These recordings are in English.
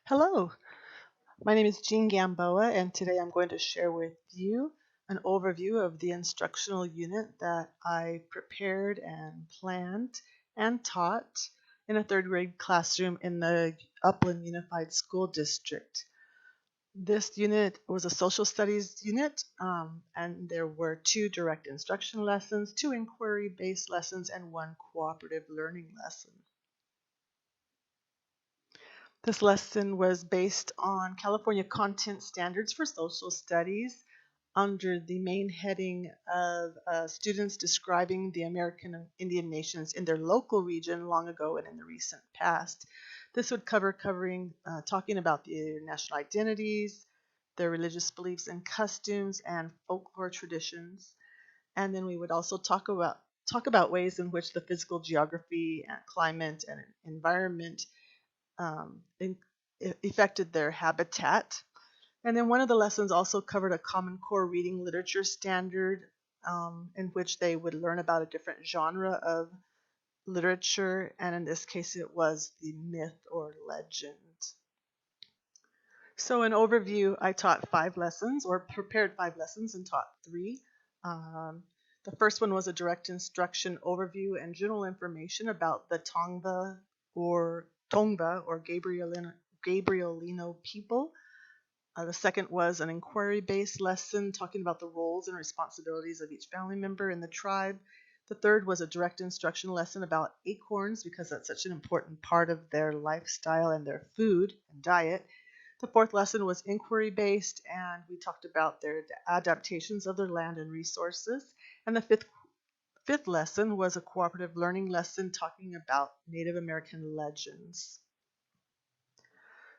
Hello, my name is Jean Gamboa, and today I'm going to share with you an overview of the instructional unit that I prepared and planned and taught in a third grade classroom in the Upland Unified School District. This unit was a social studies unit, and there were two direct instruction lessons, two inquiry based lessons, and one cooperative learning lesson. This lesson was based on California content standards for social studies under the main heading of students describing the American Indian nations in their local region long ago and in the recent past. This would covering talking about their national identities, their religious beliefs and customs, and folklore traditions. And then we would also talk about ways in which the physical geography, and climate, and environment in, affected their habitat. And then one of the lessons also covered a Common Core reading literature standard in which they would learn about a different genre of literature. And in this case, it was the myth or legend. So, in overview, I taught 5 lessons or prepared 5 lessons and taught 3. Um, the first one was a direct instruction overview and general information about the Tongva or Gabrielino people. The second was an inquiry-based lesson talking about the roles and responsibilities of each family member in the tribe. The third was a direct instruction lesson about acorns because that's such an important part of their lifestyle and their food and diet. The fourth lesson was inquiry-based, and we talked about their adaptations of their land and resources. And the fifth lesson was a cooperative learning lesson talking about Native American legends.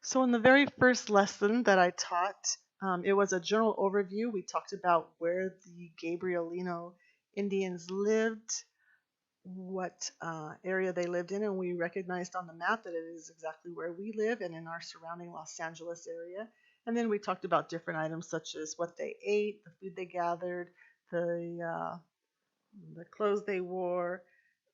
So in the very first lesson that I taught, it was a general overview. We talked about where the Gabrielino Indians lived, what area they lived in, and we recognized on the map that it is exactly where we live and in our surrounding Los Angeles area. And then we talked about different items such as what they ate, the food they gathered, the clothes they wore,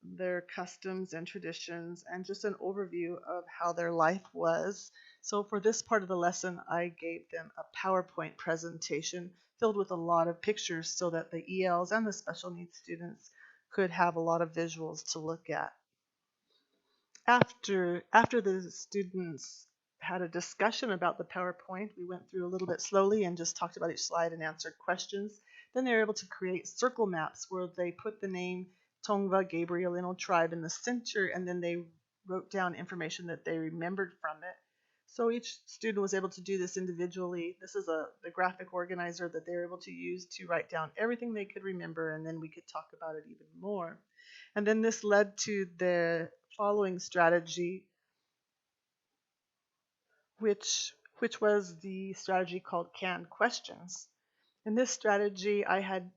their customs and traditions, and just an overview of how their life was. So for this part of the lesson, I gave them a PowerPoint presentation filled with a lot of pictures so that the ELs and the special needs students could have a lot of visuals to look at. After the students had a discussion about the PowerPoint, we went through a little bit slowly and just talked about each slide and answered questions. Then they were able to create circle maps where they put the name Tongva Gabrielino tribe in the center, and then they wrote down information that they remembered from it. So each student was able to do this individually. This is the graphic organizer that they were able to use to write down everything they could remember, and then we could talk about it even more. And then this led to the following strategy, which was the strategy called canned questions. In this strategy, I had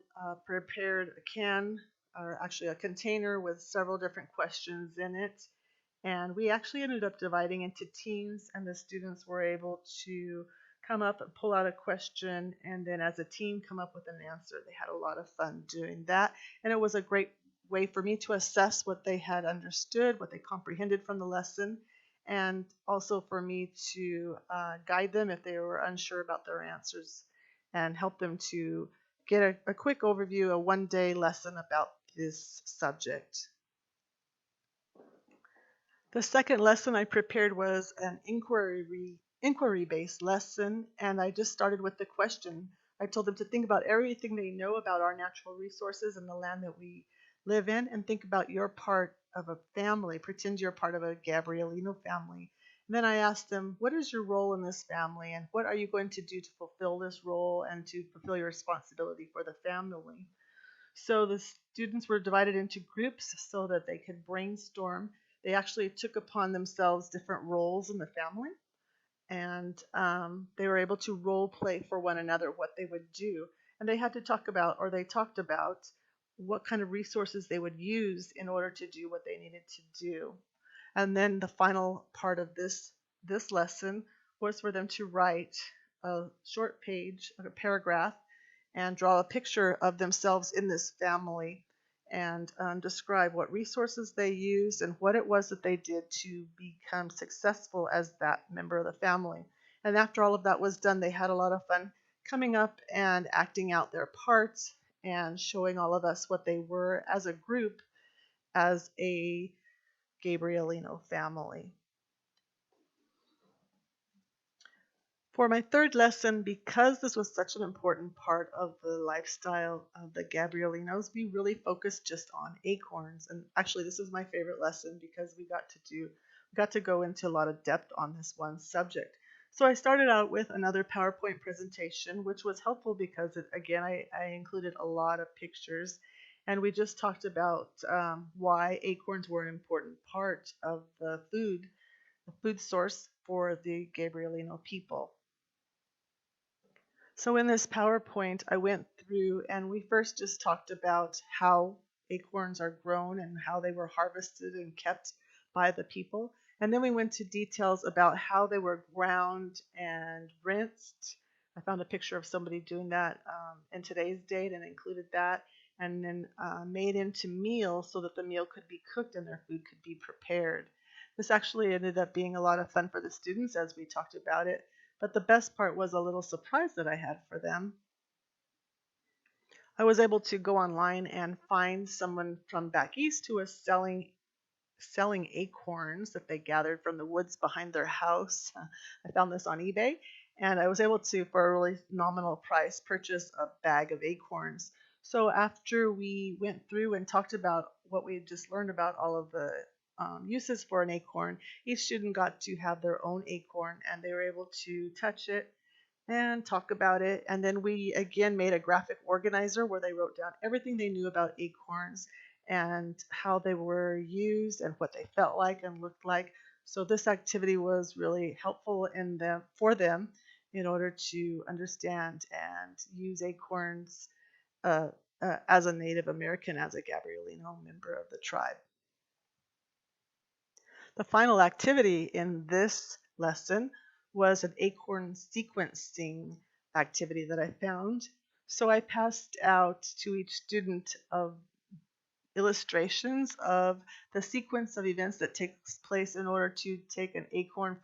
prepared a can, or actually a container with several different questions in it. And we actually ended up dividing into teams, and the students were able to come up and pull out a question, and then as a team come up with an answer. They had a lot of fun doing that, and it was a great way for me to assess what they had understood, what they comprehended from the lesson, and also for me to guide them if they were unsure about their answers and help them to get a quick overview, a one-day lesson about this subject. The second lesson I prepared was an inquiry-based lesson, and I just started with the question. I told them to think about everything they know about our natural resources and the land that we live in, and think about your part of a family. Pretend you're part of a Gabrielino family. And then I asked them, what is your role in this family, and what are you going to do to fulfill this role and to fulfill your responsibility for the family? So the students were divided into groups so that they could brainstorm. They actually took upon themselves different roles in the family, and they were able to role play for one another what they would do. And they had to talk about, or they talked about, what kind of resources they would use in order to do what they needed to do. And then the final part of this lesson was for them to write a short page, a paragraph, and draw a picture of themselves in this family. and describe what resources they used and what it was that they did to become successful as that member of the family. And after all of that was done, they had a lot of fun coming up and acting out their parts and showing all of us what they were as a group, as a Gabrielino family. For my third lesson, because this was such an important part of the lifestyle of the Gabrielinos, we really focused just on acorns. And actually, this was my favorite lesson because we got to go into a lot of depth on this one subject. So I started out with another PowerPoint presentation, which was helpful because again, I included a lot of pictures, and we just talked about why acorns were an important part of the food source for the Gabrielino people. So in this PowerPoint, I went through and we first just talked about how acorns are grown and how they were harvested and kept by the people. And then we went to details about how they were ground and rinsed. I found a picture of somebody doing that in today's date and included that. And then made into meals so that the meal could be cooked and their food could be prepared. This actually ended up being a lot of fun for the students as we talked about it, but the best part was a little surprise that I had for them. I was able to go online and find someone from back east who was selling acorns that they gathered from the woods behind their house. I found this on eBay, and I was able to, for a really nominal price, purchase a bag of acorns. So after we went through and talked about what we had just learned about all of the uses for an acorn, each student got to have their own acorn, and they were able to touch it and talk about it. And then we again made a graphic organizer where they wrote down everything they knew about acorns and how they were used and what they felt like and looked like. So this activity was really helpful for them in order to understand and use acorns uh, as a Native American, as a Gabrielino member of the tribe. The final activity in this lesson was an acorn sequencing activity that I found. So I passed out to each student of illustrations of the sequence of events that takes place in order to take an acorn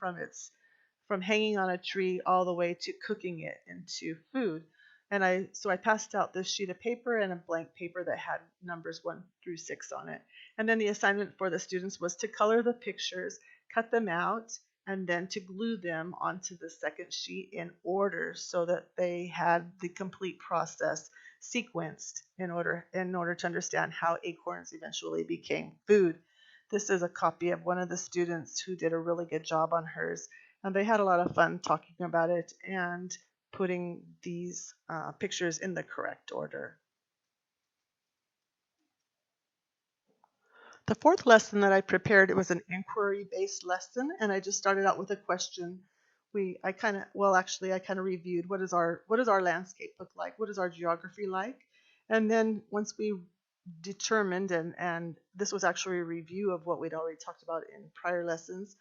from hanging on a tree all the way to cooking it into food. And I passed out this sheet of paper and a blank paper that had numbers 1 through 6 on it. And then the assignment for the students was to color the pictures, cut them out, and then to glue them onto the second sheet in order so that they had the complete process sequenced in order to understand how acorns eventually became food. This is a copy of one of the students who did a really good job on hers, and they had a lot of fun talking about it and putting these pictures in the correct order. The fourth lesson that I prepared, it was an inquiry-based lesson, and I just started out with a question. I kind of, well, actually, I kind of reviewed what does our landscape look like? What is our geography like? And then once we determined, and this was actually a review of what we'd already talked about in prior lessons,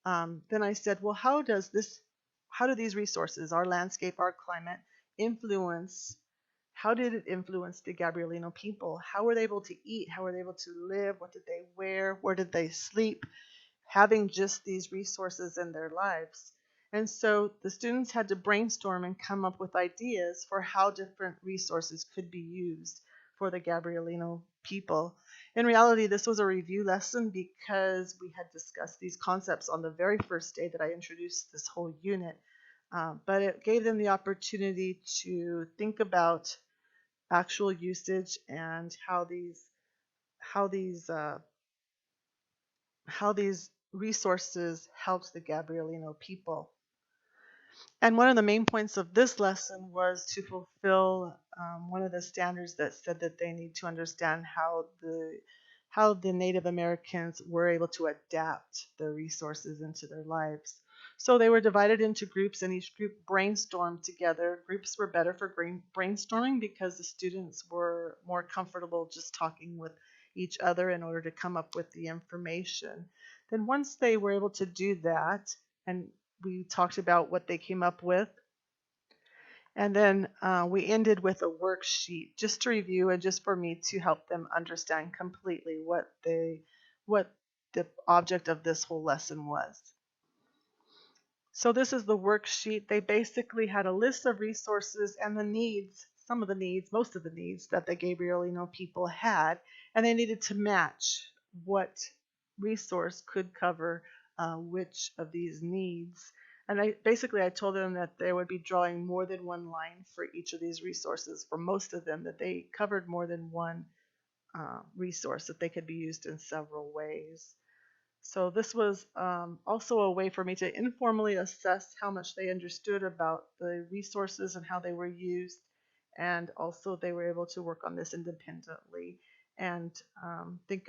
then I said, well, how do these resources, our landscape, our climate, influence how did it influence the Gabrielino people? How were they able to eat? How were they able to live? What did they wear? Where did they sleep? Having just these resources in their lives. And so the students had to brainstorm and come up with ideas for how different resources could be used for the Gabrielino people. In reality, this was a review lesson because we had discussed these concepts on the very first day that I introduced this whole unit. But it gave them the opportunity to think about actual usage and how these uh, how these resources helped the Gabrielino people. And one of the main points of this lesson was to fulfill one of the standards that said that they need to understand how the Native Americans were able to adapt the resources into their lives. So they were divided into groups, and each group brainstormed together. Groups were better for brainstorming because the students were more comfortable just talking with each other in order to come up with the information. Then once they were able to do that, and we talked about what they came up with, And then we ended with a worksheet just to review and just for me to help them understand completely what the object of this whole lesson was. So this is the worksheet. They basically had a list of resources and the needs, some of the needs, most of the needs that the Gabrielino people had, and they needed to match what resource could cover which of these needs. And I told them that they would be drawing more than one line for each of these resources. For most of them, that they covered more than one resource, that they could be used in several ways. So this was also a way for me to informally assess how much they understood about the resources and how they were used. And also they were able to work on this independently and think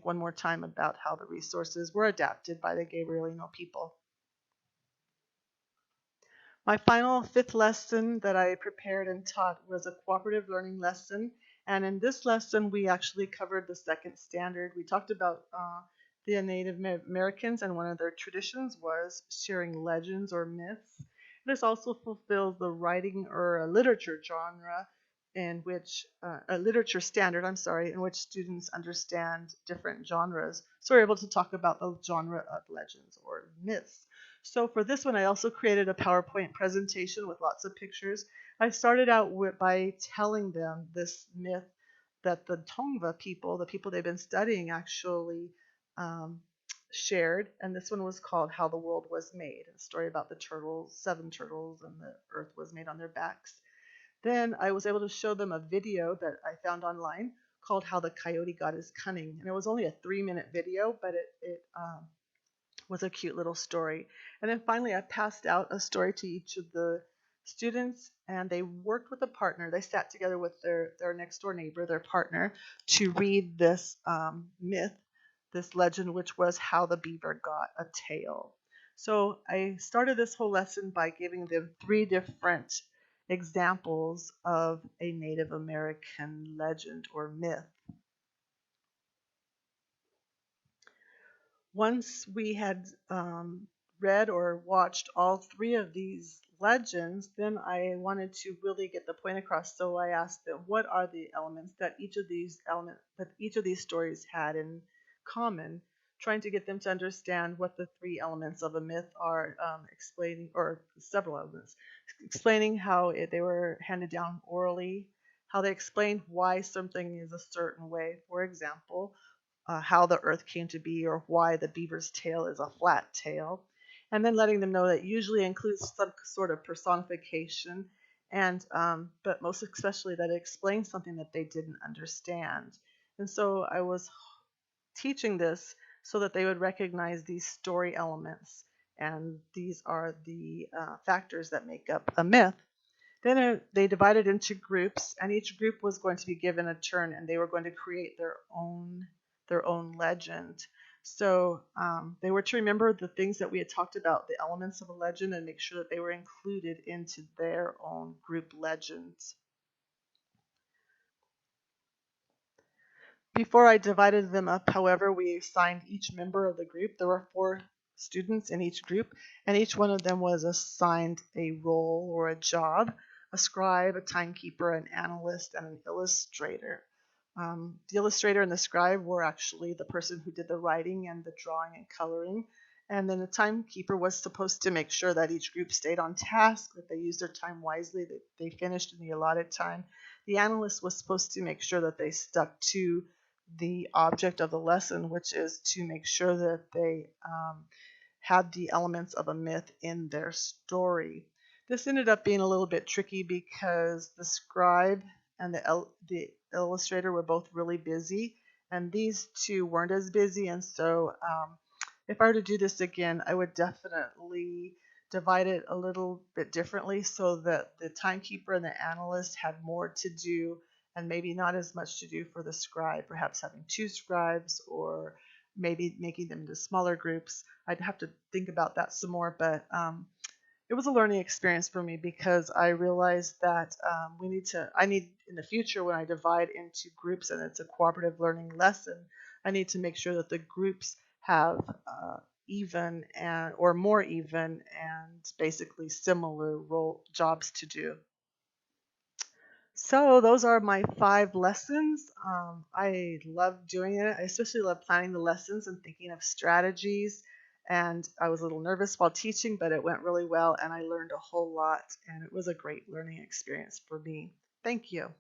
one more time about how the resources were adapted by the Gabrielino people. My final fifth lesson that I prepared and taught was a cooperative learning lesson. And in this lesson, we actually covered the second standard. We talked about the Native Americans, and one of their traditions was sharing legends or myths. This also fulfills the writing or a literature genre in which, a literature standard, I'm sorry, in which students understand different genres. So we're able to talk about the genre of legends or myths. So for this one, I also created a PowerPoint presentation with lots of pictures. I started out by telling them this myth that the Tongva people, the people they've been studying, actually um, shared. And this one was called How the World Was Made, a story about the turtles, 7 turtles, and the earth was made on their backs. Then I was able to show them a video that I found online called How the Coyote Got His Cunning. And it was only a 3-minute video, but it was a cute little story. And then finally, I passed out a story to each of the students, and they worked with a partner. They sat together with their next door neighbor, their partner, to read this myth, this legend, which was how the beaver got a tail. So I started this whole lesson by giving them 3 different examples of a Native American legend or myth. Once we had read or watched all 3 of these legends, then I wanted to really get the point across. So I asked them, what are the elements that each of these stories had in common, trying to get them to understand what the 3 elements of a myth are, explaining, or several elements, explaining how they were handed down orally, how they explained why something is a certain way. For example, how the earth came to be or why the beaver's tail is a flat tail, and then letting them know that usually includes some sort of personification, and but most especially that it explains something that they didn't understand. And so I was teaching this so that they would recognize these story elements, and these are the factors that make up a myth. Then they divided into groups, and each group was going to be given a turn, and they were going to create their own legend. So they were to remember the things that we had talked about, the elements of a legend, and make sure that they were included into their own group legends. Before I divided them up, however, we assigned each member of the group. There were 4 students in each group, and each one of them was assigned a role or a job: a scribe, a timekeeper, an analyst, and an illustrator. The illustrator and the scribe were actually the person who did the writing and the drawing and coloring. And then the timekeeper was supposed to make sure that each group stayed on task, that they used their time wisely, that they finished in the allotted time. The analyst was supposed to make sure that they stuck to the object of the lesson, which is to make sure that they had the elements of a myth in their story. This ended up being a little bit tricky because the scribe and the illustrator were both really busy, and these 2 weren't as busy. And so if I were to do this again, I would definitely divide it a little bit differently so that the timekeeper and the analyst had more to do and maybe not as much to do for the scribe, perhaps having 2 scribes or maybe making them into smaller groups. I'd have to think about that some more, but it was a learning experience for me because I realized that I need in the future, when I divide into groups and it's a cooperative learning lesson, I need to make sure that the groups have even and or more even and basically similar role jobs to do. So those are my 5 lessons. I love doing it. I especially love planning the lessons and thinking of strategies. And I was a little nervous while teaching, but it went really well, and I learned a whole lot, and it was a great learning experience for me. Thank you.